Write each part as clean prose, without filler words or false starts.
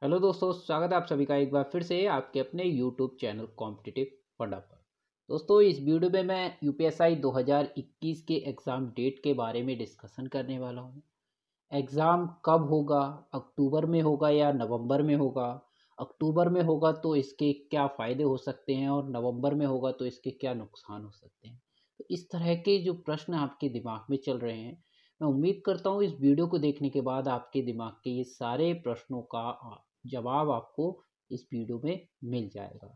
Hello दोस्तों, स्वागत है आप सभी का एक बार फिर से आपके अपने यूट्यूब चैनल कॉम्पिटिटिव फंडा पर। दोस्तों, इस वीडियो में मैं यूपीएसआई 2021 के एग्ज़ाम डेट के बारे में डिस्कशन करने वाला हूँ। एग्ज़ाम कब होगा, अक्टूबर में होगा या नवंबर में होगा? अक्टूबर में होगा तो इसके क्या फ़ायदे हो सकते हैं और नवंबर में होगा तो इसके क्या नुकसान हो सकते हैं। तो इस तरह के जो प्रश्न आपके दिमाग में चल रहे हैं, मैं उम्मीद करता हूँ इस वीडियो को देखने के बाद आपके दिमाग के ये सारे प्रश्नों का जवाब आपको इस वीडियो में मिल जाएगा।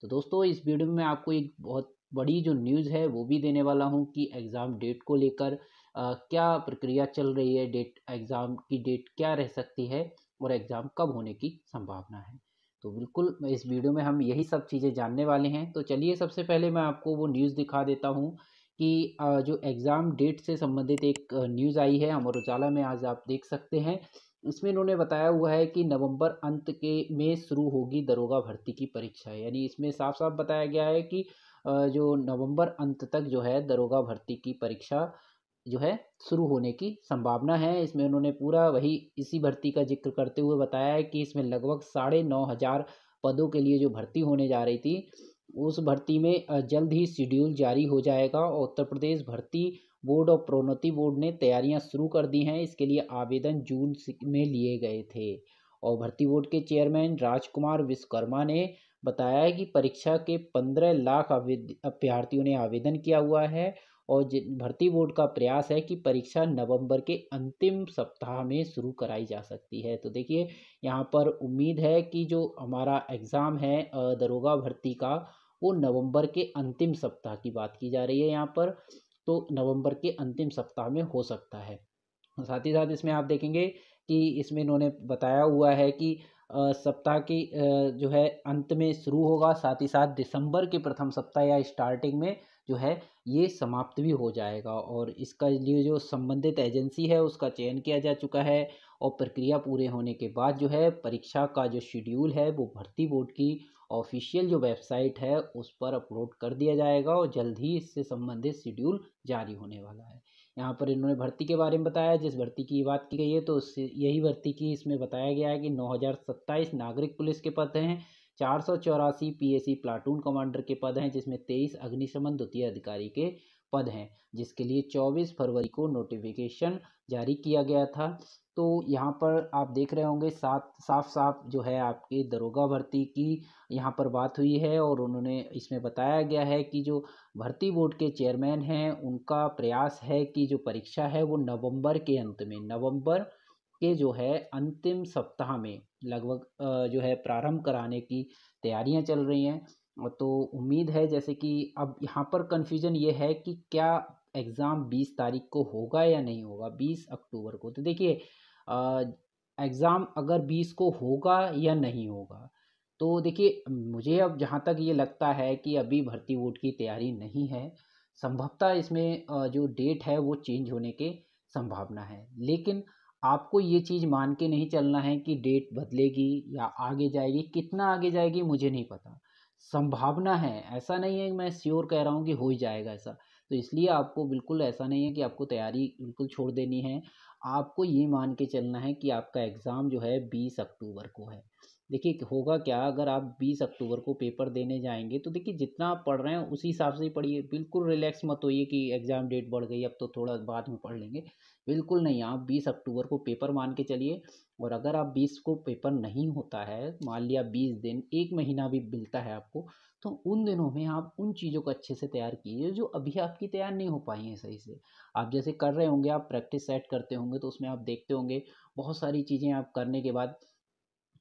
तो दोस्तों, इस वीडियो में मैं आपको एक बहुत बड़ी जो न्यूज़ है वो भी देने वाला हूँ कि एग्ज़ाम डेट को लेकर क्या प्रक्रिया चल रही है, एग्ज़ाम की डेट क्या रह सकती है और एग्ज़ाम कब होने की संभावना है। तो बिल्कुल इस वीडियो में हम यही सब चीज़ें जानने वाले हैं। तो चलिए, सबसे पहले मैं आपको वो न्यूज़ दिखा देता हूँ कि जो एग्ज़ाम डेट से संबंधित एक न्यूज़ आई है अमर उजाला में, आज आप देख सकते हैं। इसमें इन्होंने बताया हुआ है कि नवंबर अंत के में शुरू होगी दरोगा भर्ती की परीक्षा। यानी इसमें साफ-साफ बताया गया है कि जो नवंबर अंत तक जो है दरोगा भर्ती की परीक्षा जो है शुरू होने की संभावना है। इसमें उन्होंने पूरा वही इसी भर्ती का ज़िक्र करते हुए बताया है कि इसमें लगभग 9,500 पदों के लिए जो भर्ती होने जा रही थी, उस भर्ती में जल्द ही शेड्यूल जारी हो जाएगा और उत्तर प्रदेश भर्ती बोर्ड और प्रोन्नति बोर्ड ने तैयारियां शुरू कर दी हैं। इसके लिए आवेदन में लिए गए थे और भर्ती बोर्ड के चेयरमैन राजकुमार विश्वकर्मा ने बताया है कि परीक्षा के 15 लाख अभ्यर्थियों ने आवेदन किया हुआ है और भर्ती बोर्ड का प्रयास है कि परीक्षा नवंबर के अंतिम सप्ताह में शुरू कराई जा सकती है। तो देखिए, यहाँ पर उम्मीद है कि जो हमारा एग्ज़ाम है दरोगा भर्ती का, वो नवंबर के अंतिम सप्ताह की बात की जा रही है यहाँ पर। तो नवंबर के अंतिम सप्ताह में हो सकता है। साथ ही साथ इसमें आप देखेंगे कि इसमें इन्होंने बताया हुआ है कि सप्ताह की जो है अंत में शुरू होगा, साथ ही साथ दिसंबर के प्रथम सप्ताह या स्टार्टिंग में जो है ये समाप्त भी हो जाएगा और इसका लिए जो संबंधित एजेंसी है उसका चयन किया जा चुका है और प्रक्रिया पूरे होने के बाद जो है परीक्षा का जो शेड्यूल है वो भर्ती बोर्ड की ऑफिशियल जो वेबसाइट है उस पर अपलोड कर दिया जाएगा और जल्द ही इससे संबंधित शेड्यूल जारी होने वाला है। यहाँ पर इन्होंने भर्ती के बारे में बताया, जिस भर्ती की बात की गई है तो उससे यही भर्ती की इसमें बताया गया है कि 9,027 नागरिक पुलिस के पद हैं, 484 पीएसी प्लाटून कमांडर के पद हैं, जिसमें 23 अग्निशमन द्वितीय अधिकारी के पद हैं, जिसके लिए 24 फरवरी को नोटिफिकेशन जारी किया गया था। तो यहाँ पर आप देख रहे होंगे साफ साफ जो है आपकी दरोगा भर्ती की यहाँ पर बात हुई है और उन्होंने इसमें बताया गया है कि जो भर्ती बोर्ड के चेयरमैन हैं उनका प्रयास है कि जो परीक्षा है वो नवंबर के अंत में, नवंबर के जो है अंतिम सप्ताह में लगभग जो है प्रारंभ कराने की तैयारियां चल रही हैं। तो उम्मीद है, जैसे कि अब यहाँ पर कन्फ्यूजन ये है कि क्या एग्ज़ाम 20 तारीख को होगा या नहीं होगा, 20 अक्टूबर को। तो देखिए, एग्ज़ाम अगर 20 को होगा या नहीं होगा, तो देखिए मुझे अब जहाँ तक ये लगता है कि अभी भर्ती बोर्ड की तैयारी नहीं है। संभवतः इसमें जो डेट है वो चेंज होने की संभावना है। लेकिन आपको ये चीज़ मान के नहीं चलना है कि डेट बदलेगी या आगे जाएगी, कितना आगे जाएगी मुझे नहीं पता। संभावना है, ऐसा नहीं है कि मैं श्योर कह रहा हूँ कि हो ही जाएगा ऐसा। तो इसलिए आपको बिल्कुल ऐसा नहीं है कि आपको तैयारी बिल्कुल छोड़ देनी है। आपको ये मान के चलना है कि आपका एग्ज़ाम जो है 20 अक्टूबर को है। देखिए होगा क्या, अगर आप 20 अक्टूबर को पेपर देने जाएँगे तो देखिए जितना आप पढ़ रहे हैं उसी हिसाब से ही पढ़िए। बिल्कुल रिलैक्स मत होइए कि एग्ज़ाम डेट बढ़ गई अब तो थोड़ा बाद में पढ़ लेंगे। बिल्कुल नहीं, आप 20 अक्टूबर को पेपर मान के चलिए। और अगर आप 20 को पेपर नहीं होता है, मान लिया 20 दिन, 1 महीना भी मिलता है आपको, तो उन दिनों में आप उन चीज़ों को अच्छे से तैयार कीजिए जो अभी आपकी तैयार नहीं हो पाई हैं सही से। आप जैसे कर रहे होंगे, आप प्रैक्टिस सेट करते होंगे तो उसमें आप देखते होंगे बहुत सारी चीज़ें आप करने के बाद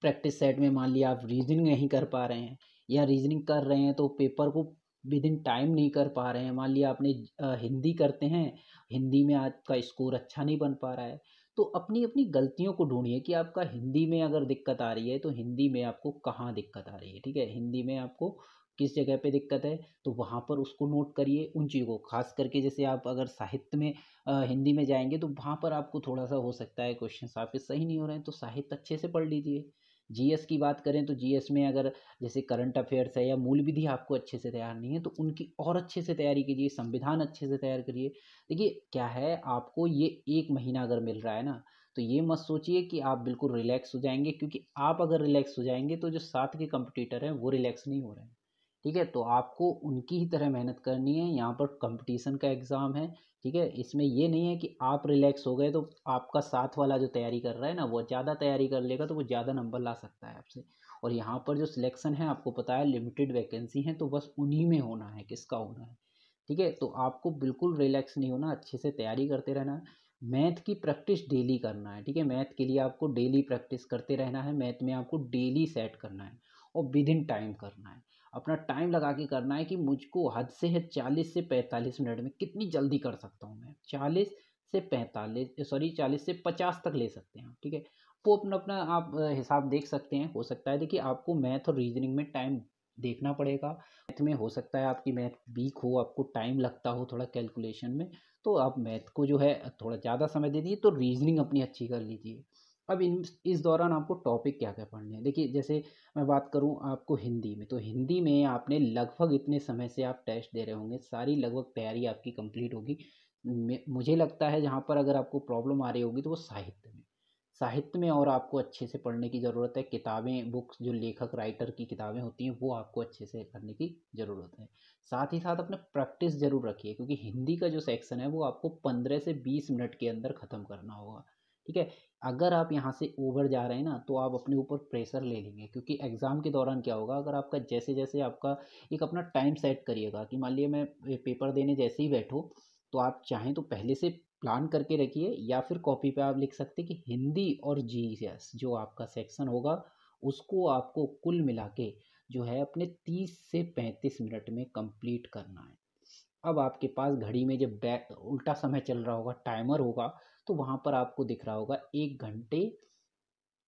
प्रैक्टिस सेट में मान लिया आप रीजनिंग नहीं कर पा रहे हैं या रीजनिंग कर रहे हैं तो पेपर को विद इन टाइम नहीं कर पा रहे हैं। मान लिया आपने हिंदी करते हैं, हिंदी में आपका स्कोर अच्छा नहीं बन पा रहा है, तो अपनी अपनी गलतियों को ढूंढिए कि आपका हिंदी में अगर दिक्कत आ रही है तो हिंदी में आपको कहाँ दिक्कत आ रही है। ठीक है, हिंदी में आपको किस जगह पे दिक्कत है तो वहाँ पर उसको नोट करिए उन चीज़ों को। खास करके जैसे आप अगर साहित्य में हिंदी में जाएंगे तो वहाँ पर आपको थोड़ा सा हो सकता है क्वेश्चन आपके सही नहीं हो रहे हैं, तो साहित्य अच्छे से पढ़ लीजिए। जीएस की बात करें तो जीएस में अगर जैसे करंट अफेयर्स है या मूल विधि आपको अच्छे से तैयार नहीं है तो उनकी और अच्छे से तैयारी कीजिए, संविधान अच्छे से तैयार करिए। देखिए क्या है, आपको ये 1 महीना अगर मिल रहा है ना, तो ये मत सोचिए कि आप बिल्कुल रिलैक्स हो जाएंगे, क्योंकि आप अगर रिलैक्स हो जाएंगे तो जो साथ के कंपटीटर हैं वो रिलैक्स नहीं हो रहे हैं। ठीक है, तो आपको उनकी ही तरह मेहनत करनी है। यहाँ पर कंपटीशन का एग्ज़ाम है। ठीक है, इसमें ये नहीं है कि आप रिलैक्स हो गए तो आपका साथ वाला जो तैयारी कर रहा है ना वो ज़्यादा तैयारी कर लेगा तो वो ज़्यादा नंबर ला सकता है आपसे। और यहाँ पर जो सिलेक्शन है आपको पता है लिमिटेड वैकेंसी है, तो बस उन्हीं में होना है, किसका होना है। ठीक है, तो आपको बिल्कुल रिलैक्स नहीं होना, अच्छे से तैयारी करते रहना है। मैथ की प्रैक्टिस डेली करना है। ठीक है, मैथ के लिए आपको डेली प्रैक्टिस करते रहना है। मैथ में आपको डेली सेट करना है और विद इन टाइम करना है। अपना टाइम लगा के करना है कि मुझको हद से है 40 से 45 मिनट में कितनी जल्दी कर सकता हूँ मैं। 40 से 50 तक ले सकते हैं आप। ठीक है, वो अपना अपना आप हिसाब देख सकते हैं। हो सकता है देखिए आपको मैथ और रीजनिंग में टाइम देखना पड़ेगा। मैथ में हो सकता है आपकी मैथ वीक हो, आपको टाइम लगता हो थोड़ा कैलकुलेशन में, तो आप मैथ को जो है थोड़ा ज़्यादा समय दे दीजिए, तो रीजनिंग अपनी अच्छी कर लीजिए। अब इन इस दौरान आपको टॉपिक क्या क्या पढ़ने हैं, देखिए जैसे मैं बात करूं आपको हिंदी में, तो हिंदी में आपने लगभग इतने समय से आप टेस्ट दे रहे होंगे, सारी लगभग तैयारी आपकी कंप्लीट होगी। मुझे लगता है जहाँ पर अगर आपको प्रॉब्लम आ रही होगी तो वो साहित्य में और आपको अच्छे से पढ़ने की ज़रूरत है। किताबें, बुक्स, जो लेखक राइटर की किताबें होती हैं वो आपको अच्छे से करने की ज़रूरत है। साथ ही साथ अपने प्रैक्टिस ज़रूर रखिए, क्योंकि हिंदी का जो सेक्शन है वो आपको 15 से 20 मिनट के अंदर ख़त्म करना होगा। ठीक है, अगर आप यहाँ से ओवर जा रहे हैं ना तो आप अपने ऊपर प्रेशर ले लेंगे, क्योंकि एग्ज़ाम के दौरान क्या होगा, अगर आपका जैसे जैसे आपका एक अपना टाइम सेट करिएगा कि मान लिया मैं पेपर देने जैसे ही बैठो, तो आप चाहें तो पहले से प्लान करके रखिए, या फिर कॉपी पे आप लिख सकते हैं कि हिंदी और जीएस जो आपका सेक्शन होगा उसको आपको कुल मिला के जो है अपने 30 से 35 मिनट में कंप्लीट करना है। अब आपके पास घड़ी में जब बैक उल्टा समय चल रहा होगा, टाइमर होगा, तो वहाँ पर आपको दिख रहा होगा 1 घंटे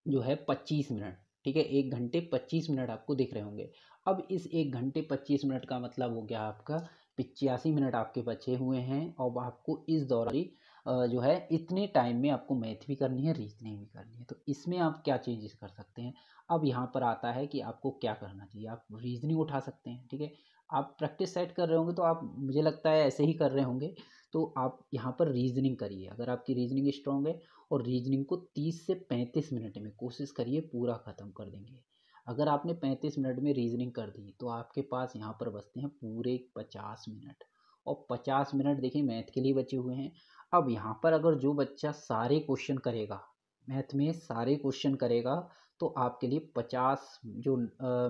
जो है 25 मिनट। ठीक है, 1 घंटे 25 मिनट आपको दिख रहे होंगे। अब इस 1 घंटे 25 मिनट का मतलब हो गया आपका 85 मिनट आपके बचे हुए हैं। अब आपको इस दौरान जो है इतने टाइम में आपको मैथ भी करनी है, रीजनिंग भी करनी है। तो इसमें आप क्या चेंजेस कर सकते हैं, अब यहाँ पर आता है कि आपको क्या करना चाहिए। आप रीजनिंग उठा सकते हैं। ठीक है, आप प्रैक्टिस सेट कर रहे होंगे तो आप, मुझे लगता है ऐसे ही कर रहे होंगे, तो आप यहाँ पर रीजनिंग करिए। अगर आपकी रीजनिंग स्ट्रांग है और रीजनिंग को 30 से 35 मिनट में कोशिश करिए पूरा ख़त्म कर देंगे। अगर आपने 35 मिनट में रीजनिंग कर दी तो आपके पास यहाँ पर बचते हैं पूरे 50 मिनट। और 50 मिनट देखिए मैथ के लिए बचे हुए हैं। अब यहाँ पर अगर जो बच्चा सारे क्वेश्चन करेगा, मैथ में सारे क्वेश्चन करेगा, तो आपके लिए 50 जो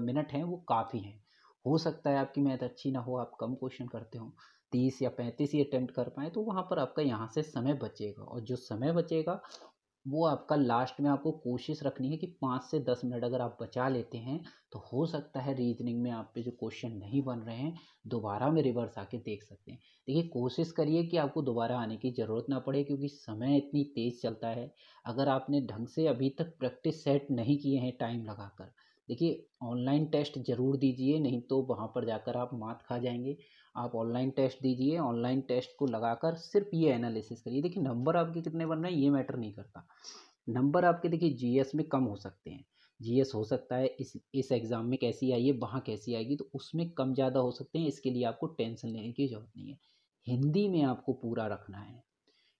मिनट हैं वो काफ़ी हैं। हो सकता है आपकी मैथ अच्छी ना हो, आप कम क्वेश्चन करते हो, 30 या 35 ही अटेम्प्ट कर पाएँ, तो वहाँ पर आपका यहाँ से समय बचेगा। और जो समय बचेगा वो आपका लास्ट में आपको कोशिश रखनी है कि 5 से 10 मिनट अगर आप बचा लेते हैं तो हो सकता है रीजनिंग में आप पे जो क्वेश्चन नहीं बन रहे हैं दोबारा में रिवर्स आके देख सकते हैं। देखिए कोशिश करिए कि आपको दोबारा आने की ज़रूरत ना पड़े, क्योंकि समय इतनी तेज़ चलता है। अगर आपने ढंग से अभी तक प्रैक्टिस सेट नहीं किए हैं टाइम लगाकर, देखिए ऑनलाइन टेस्ट ज़रूर दीजिए, नहीं तो वहाँ पर जाकर आप मात खा जाएंगे। आप ऑनलाइन टेस्ट दीजिए, ऑनलाइन टेस्ट को लगाकर सिर्फ ये एनालिसिस करिए। देखिए नंबर आपके कितने बन रहे हैं ये मैटर नहीं करता। नंबर आपके देखिए जीएस में कम हो सकते हैं। जीएस हो सकता है इस एग्ज़ाम में कैसी आई है, वहाँ कैसी आएगी, तो उसमें कम ज़्यादा हो सकते हैं, इसके लिए आपको टेंशन लेने की ज़रूरत नहीं है। हिंदी में आपको पूरा रखना है।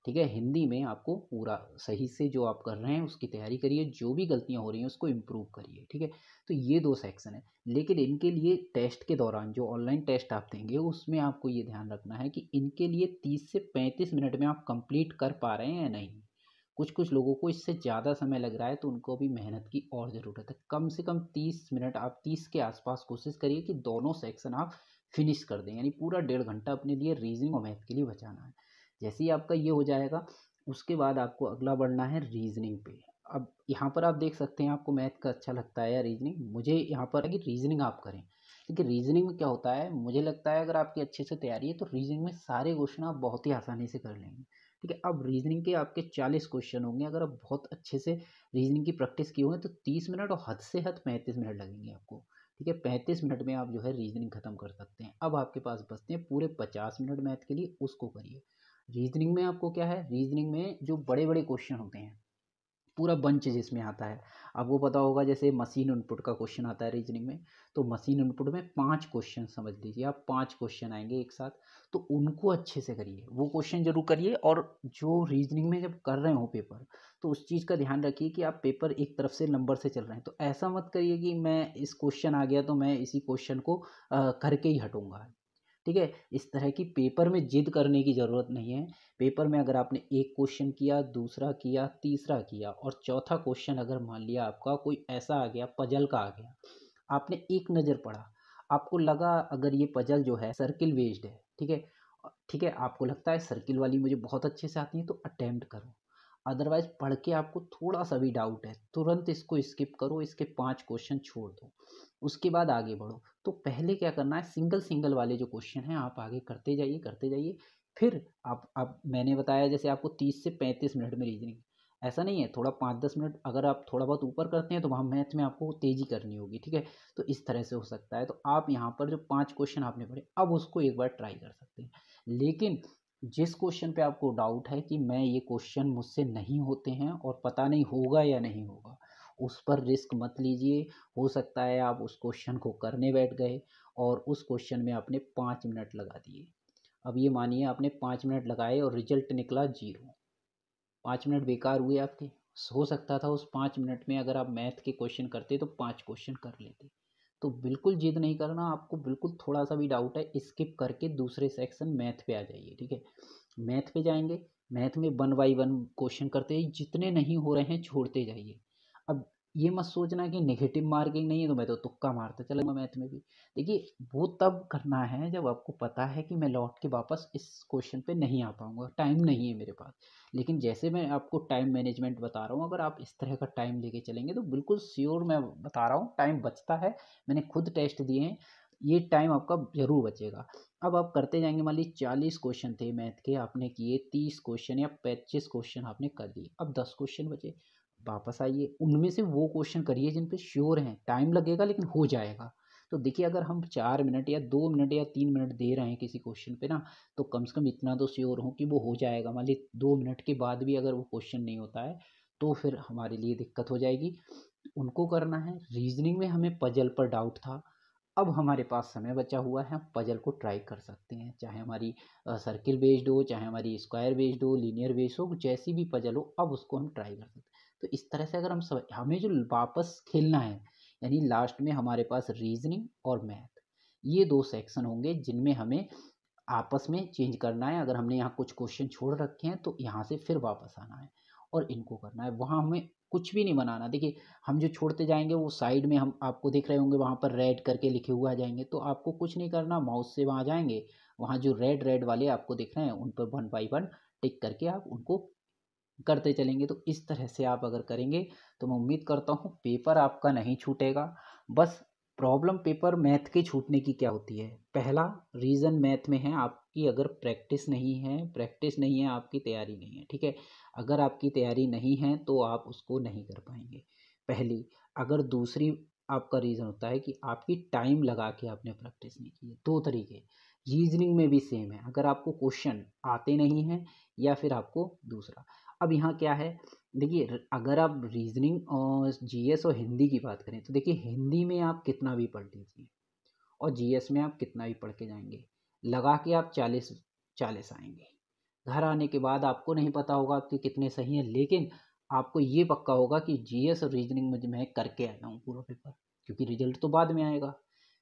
ठीक है, हिंदी में आपको पूरा सही से जो आप कर रहे हैं उसकी तैयारी करिए, जो भी गलतियाँ हो रही हैं उसको इम्प्रूव करिए। ठीक है, तो ये 2 सेक्शन है। लेकिन इनके लिए टेस्ट के दौरान जो ऑनलाइन टेस्ट आप देंगे उसमें आपको ये ध्यान रखना है कि इनके लिए 30 से 35 मिनट में आप कंप्लीट कर पा रहे हैं या नहीं। कुछ कुछ लोगों को इससे ज़्यादा समय लग रहा है, तो उनको भी मेहनत की और ज़रूरत है। कम से कम 30 मिनट, आप 30 के आसपास कोशिश करिए कि दोनों सेक्शन आप फिनिश कर दें, यानी पूरा 1.5 घंटा अपने लिए रीजनिंग और मैथ के लिए बचाना है। जैसे ही आपका ये हो जाएगा उसके बाद आपको अगला बढ़ना है रीजनिंग पे। अब यहाँ पर आप देख सकते हैं आपको मैथ का अच्छा लगता है या रीजनिंग, मुझे यहाँ पर है कि रीजनिंग आप करें। देखिए रीजनिंग में क्या होता है, मुझे लगता है अगर आपकी अच्छे से तैयारी है तो रीजनिंग में सारे क्वेश्चन आप बहुत ही आसानी से कर लेंगे। ठीक है, अब रीजनिंग के आपके 40 क्वेश्चन होंगे, अगर आप बहुत अच्छे से रीजनिंग की प्रैक्टिस किए हुए तो 30 मिनट और हद से हद 35 मिनट लगेंगे आपको। ठीक है, 35 मिनट में आप जो है रीजनिंग खत्म कर सकते हैं। अब आपके पास बचते हैं पूरे 50 मिनट मैथ के लिए, उसको करिए। रीजनिंग में आपको क्या है, रीजनिंग में जो बड़े बड़े क्वेश्चन होते हैं पूरा बंच जिसमें आता है। आपको पता होगा जैसे मशीन इनपुट का क्वेश्चन आता है रीजनिंग में, तो मशीन इनपुट में 5 क्वेश्चन समझ लीजिए आप, 5 क्वेश्चन आएंगे एक साथ, तो उनको अच्छे से करिए, वो क्वेश्चन जरूर करिए। और जो रीजनिंग में जब कर रहे हो पेपर, तो उस चीज़ का ध्यान रखिए कि आप पेपर एक तरफ से नंबर से चल रहे हैं, तो ऐसा मत करिए कि मैं इस क्वेश्चन आ गया तो मैं इसी क्वेश्चन को करके ही हटूंगा। ठीक है, इस तरह की पेपर में जिद करने की ज़रूरत नहीं है। पेपर में अगर आपने एक क्वेश्चन किया, दूसरा किया, तीसरा किया, और चौथा क्वेश्चन अगर मान लिया आपका कोई ऐसा आ गया, पजल का आ गया, आपने एक नज़र पढ़ा, आपको लगा अगर ये पजल जो है सर्किल बेस्ड है, ठीक है, ठीक है, आपको लगता है सर्किल वाली मुझे बहुत अच्छे से आती है, तो अटेम्प्ट करो। अदरवाइज पढ़ के आपको थोड़ा सा भी डाउट है, तुरंत इसको स्किप करो, इसके 5 क्वेश्चन छोड़ दो, उसके बाद आगे बढ़ो। तो पहले क्या करना है, सिंगल सिंगल वाले जो क्वेश्चन हैं आप आगे करते जाइए, करते जाइए। फिर आप मैंने बताया जैसे आपको 30 से 35 मिनट में रीजनिंग, ऐसा नहीं है, थोड़ा 5-10 मिनट अगर आप थोड़ा बहुत ऊपर करते हैं तो वहाँ मैथ में आपको तेज़ी करनी होगी, ठीक है। तो इस तरह से हो सकता है। तो आप यहाँ पर जो 5 क्वेश्चन आपने पढ़े, अब उसको एक बार ट्राई कर सकते हैं। लेकिन जिस क्वेश्चन पे आपको डाउट है कि मैं ये क्वेश्चन मुझसे नहीं होते हैं और पता नहीं होगा या नहीं होगा, उस पर रिस्क मत लीजिए। हो सकता है आप उस क्वेश्चन को करने बैठ गए और उस क्वेश्चन में आपने 5 मिनट लगा दिए। अब ये मानिए आपने 5 मिनट लगाए और रिजल्ट निकला 0, 5 मिनट बेकार हुए आपके। हो सकता था उस 5 मिनट में अगर आप मैथ के क्वेश्चन करते तो 5 क्वेश्चन कर लेते। तो बिल्कुल जिद नहीं करना, आपको बिल्कुल थोड़ा सा भी डाउट है स्किप करके दूसरे सेक्शन मैथ पे आ जाइए, ठीक है। मैथ पे जाएंगे, मैथ में 1 बाई 1 क्वेश्चन करते ही जितने नहीं हो रहे हैं छोड़ते जाइए। अब ये मत सोचना कि नेगेटिव मार्किंग नहीं है तो मैं तो तुक्का मारता चलूंगा मैथ में भी। देखिए वो तब करना है जब आपको पता है कि मैं लौट के वापस इस क्वेश्चन पे नहीं आ पाऊंगा, टाइम नहीं है मेरे पास। लेकिन जैसे मैं आपको टाइम मैनेजमेंट बता रहा हूँ, अगर आप इस तरह का टाइम लेके चलेंगे तो बिल्कुल श्योर मैं बता रहा हूँ टाइम बचता है। मैंने खुद टेस्ट दिए हैं, ये टाइम आपका ज़रूर बचेगा। अब आप करते जाएंगे, मान लीजिए 40 क्वेश्चन थे मैथ के, आपने किए 30 क्वेश्चन या 25 क्वेश्चन आपने कर लिए, अब 10 क्वेश्चन बचे। वापस आइए, उनमें से वो क्वेश्चन करिए जिन पे श्योर हैं, टाइम लगेगा लेकिन हो जाएगा। तो देखिए अगर हम 4 मिनट या 2 मिनट या 3 मिनट दे रहे हैं किसी क्वेश्चन पे ना, तो कम से कम इतना तो श्योर हो कि वो हो जाएगा। मान लीजिए 2 मिनट के बाद भी अगर वो क्वेश्चन नहीं होता है तो फिर हमारे लिए दिक्कत हो जाएगी। उनको करना है। रीजनिंग में हमें पजल पर डाउट था, अब हमारे पास समय बचा हुआ है, हम पजल को ट्राई कर सकते हैं, चाहे हमारी सर्किल बेस्ड हो, चाहे हमारी स्क्वायर बेस्ड हो, लीनियर बेस्ड हो, जैसी भी पजल हो, अब उसको हम ट्राई कर सकते हैं। तो इस तरह से अगर हम सब, हमें जो वापस खेलना है, यानी लास्ट में हमारे पास रीजनिंग और मैथ, ये 2 सेक्शन होंगे जिनमें हमें आपस में चेंज करना है। अगर हमने यहाँ कुछ क्वेश्चन छोड़ रखे हैं तो यहाँ से फिर वापस आना है और इनको करना है। वहाँ हमें कुछ भी नहीं बनाना। देखिए हम जो छोड़ते जाएंगे वो साइड में हम आपको दिख रहे होंगे, वहाँ पर रेड करके लिखे हुए आ जाएंगे, तो आपको कुछ नहीं करना, माउस से वहाँ जाएंगे, वहाँ जो रेड रेड वाले आपको दिख रहे हैं उन पर 1 बाई 1 टिक करके आप उनको करते चलेंगे। तो इस तरह से आप अगर करेंगे तो मैं उम्मीद करता हूँ पेपर आपका नहीं छूटेगा। बस प्रॉब्लम पेपर मैथ के छूटने की क्या होती है, पहला रीज़न मैथ में है आपकी अगर प्रैक्टिस नहीं है, प्रैक्टिस नहीं है आपकी तैयारी नहीं है, ठीक है। अगर आपकी तैयारी नहीं है तो आप उसको नहीं कर पाएंगे, पहली। अगर दूसरी आपका रीज़न होता है कि आपकी टाइम लगा के आपने प्रैक्टिस नहीं की है। 2 तरीके, रीजनिंग में भी सेम है, अगर आपको क्वेश्चन आते नहीं हैं या फिर आपको दूसरा। अब यहाँ क्या है, देखिए अगर आप रीजनिंग और जीएस और हिंदी की बात करें तो देखिए हिंदी में आप कितना भी पढ़ लीजिए और जीएस में आप कितना भी पढ़ के जाएंगे, लगा के आप 40 आएंगे। घर आने के बाद आपको नहीं पता होगा आपके कितने सही हैं, लेकिन आपको ये पक्का होगा कि जीएस और रीजनिंग में मैं करके आया हूँ पूरा पेपर, क्योंकि रिजल्ट तो बाद में आएगा।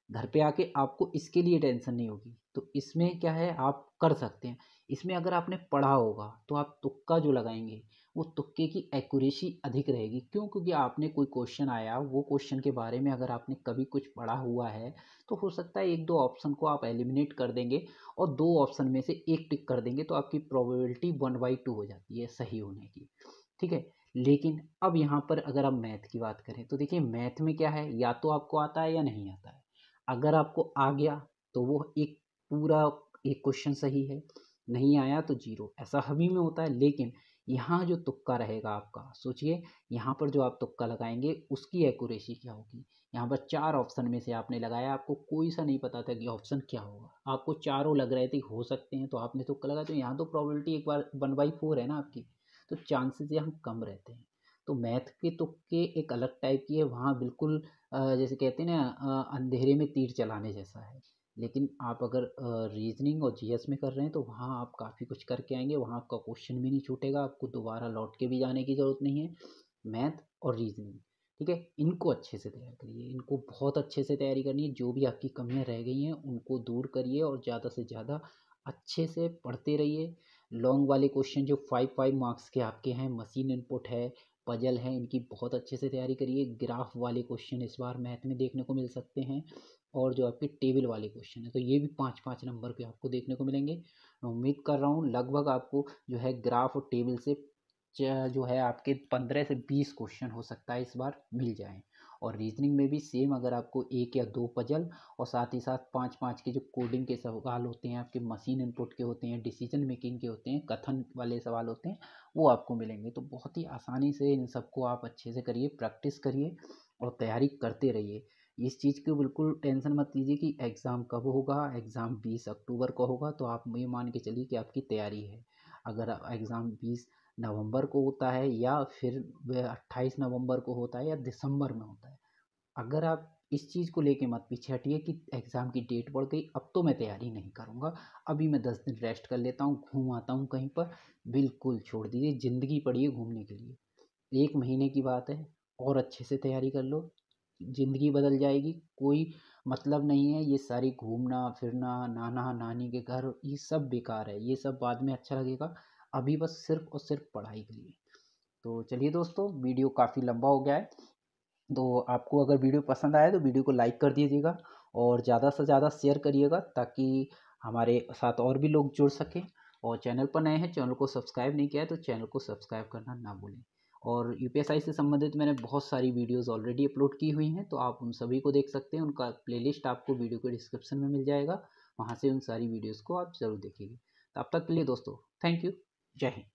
घर पे आके आपको इसके लिए टेंशन नहीं होगी। तो इसमें क्या है, आप कर सकते हैं। इसमें अगर आपने पढ़ा होगा तो आप तुक्का जो लगाएंगे वो तुक्के की एक्यूरेसी अधिक रहेगी। क्यों? क्योंकि आपने कोई क्वेश्चन आया, वो क्वेश्चन के बारे में अगर आपने कभी कुछ पढ़ा हुआ है तो हो सकता है 1-2 ऑप्शन को आप एलिमिनेट कर देंगे और 2 ऑप्शन में से एक टिक कर देंगे, तो आपकी प्रोबेबिलिटी 1/2 हो जाती है सही होने की, ठीक है। लेकिन अब यहाँ पर अगर हम मैथ की बात करें तो देखिए मैथ में क्या है, या तो आपको आता है या नहीं आता है। अगर आपको आ गया तो वो एक पूरा एक क्वेश्चन सही है, नहीं आया तो 0, ऐसा सभी में होता है। लेकिन यहाँ जो तुक्का रहेगा आपका, सोचिए यहाँ पर जो आप तुक्का लगाएंगे उसकी एक्यूरेसी क्या होगी। यहाँ पर 4 ऑप्शन में से आपने लगाया, आपको कोई सा नहीं पता था कि ऑप्शन क्या होगा, आपको चारों लग रहे थे हो सकते हैं, तो आपने तुक्का लगाया, तो यहाँ तो प्रोबेबिलिटी एक बार 1/4 है ना आपकी, तो चांसेस यहाँ कम रहते हैं। तो मैथ के तुक्के एक अलग टाइप की है, वहाँ बिल्कुल जैसे कहते हैं ना अंधेरे में तीर चलाने जैसा है। लेकिन आप अगर रीजनिंग और जीएस में कर रहे हैं तो वहाँ आप काफ़ी कुछ करके आएंगे, वहाँ आपका क्वेश्चन भी नहीं छूटेगा, आपको दोबारा लौट के भी जाने की ज़रूरत नहीं है। मैथ और रीजनिंग, ठीक है, इनको अच्छे से तैयार करिए, इनको बहुत अच्छे से तैयारी करनी है। जो भी आपकी कमियां रह गई हैं उनको दूर करिए और ज़्यादा से ज़्यादा अच्छे से पढ़ते रहिए। लॉन्ग वाले क्वेश्चन जो 5 मार्क्स के आपके हैं, मशीन इनपुट है, पजल है, इनकी बहुत अच्छे से तैयारी करिए। ग्राफ वाले क्वेश्चन इस बार मैथ में देखने को मिल सकते हैं, और जो आपके टेबल वाले क्वेश्चन है तो ये भी 5-5 नंबर पे आपको देखने को मिलेंगे। मैं उम्मीद कर रहा हूँ लगभग आपको जो है ग्राफ और टेबल से जो है आपके 15 से 20 क्वेश्चन हो सकता है इस बार मिल जाएं। और रीजनिंग में भी सेम, अगर आपको 1 या 2 पजल और साथ ही साथ 5-5 के जो कोडिंग के सवाल होते हैं, आपके मशीन इनपुट के होते हैं, डिसीजन मेकिंग के होते हैं, कथन वाले सवाल होते हैं, वो आपको मिलेंगे। तो बहुत ही आसानी से इन सबको आप अच्छे से करिए, प्रैक्टिस करिए और तैयारी करते रहिए। इस चीज़ की बिल्कुल टेंशन मत लीजिए कि एग्ज़ाम कब होगा। एग्ज़ाम 20 अक्टूबर को होगा, तो आप ये मान के चलिए कि आपकी तैयारी है। अगर एग्ज़ाम 20 नवंबर को होता है या फिर 28 नवंबर को होता है या दिसंबर में होता है, अगर आप इस चीज़ को लेके मत पीछे हटिए कि एग्ज़ाम की डेट बढ़ गई अब तो मैं तैयारी नहीं करूँगा, अभी मैं 10 दिन रेस्ट कर लेता हूँ, घूम आता हूँ कहीं पर। बिल्कुल छोड़ दीजिए, ज़िंदगी पड़ी है घूमने के लिए। 1 महीने की बात है, और अच्छे से तैयारी कर लो, ज़िंदगी बदल जाएगी। कोई मतलब नहीं है ये सारी घूमना फिरना, नाना नानी के घर, ये सब बेकार है, ये सब बाद में अच्छा लगेगा। अभी बस सिर्फ और सिर्फ पढ़ाई करिए। तो चलिए दोस्तों, वीडियो काफ़ी लंबा हो गया है, तो आपको अगर वीडियो पसंद आए तो वीडियो को लाइक कर दीजिएगा और ज़्यादा से ज़्यादा शेयर करिएगा, ताकि हमारे साथ और भी लोग जुड़ सकें। और चैनल पर नए हैं, चैनल को सब्सक्राइब नहीं किया है तो चैनल को सब्सक्राइब करना ना भूलें। और यूपीएसआई से संबंधित मैंने बहुत सारी वीडियोस ऑलरेडी अपलोड की हुई हैं, तो आप उन सभी को देख सकते हैं। उनका प्लेलिस्ट आपको वीडियो के डिस्क्रिप्शन में मिल जाएगा, वहाँ से उन सारी वीडियोज़ को आप ज़रूर देखिएगा। तब तक के लिए दोस्तों, थैंक यू। जय हिंद।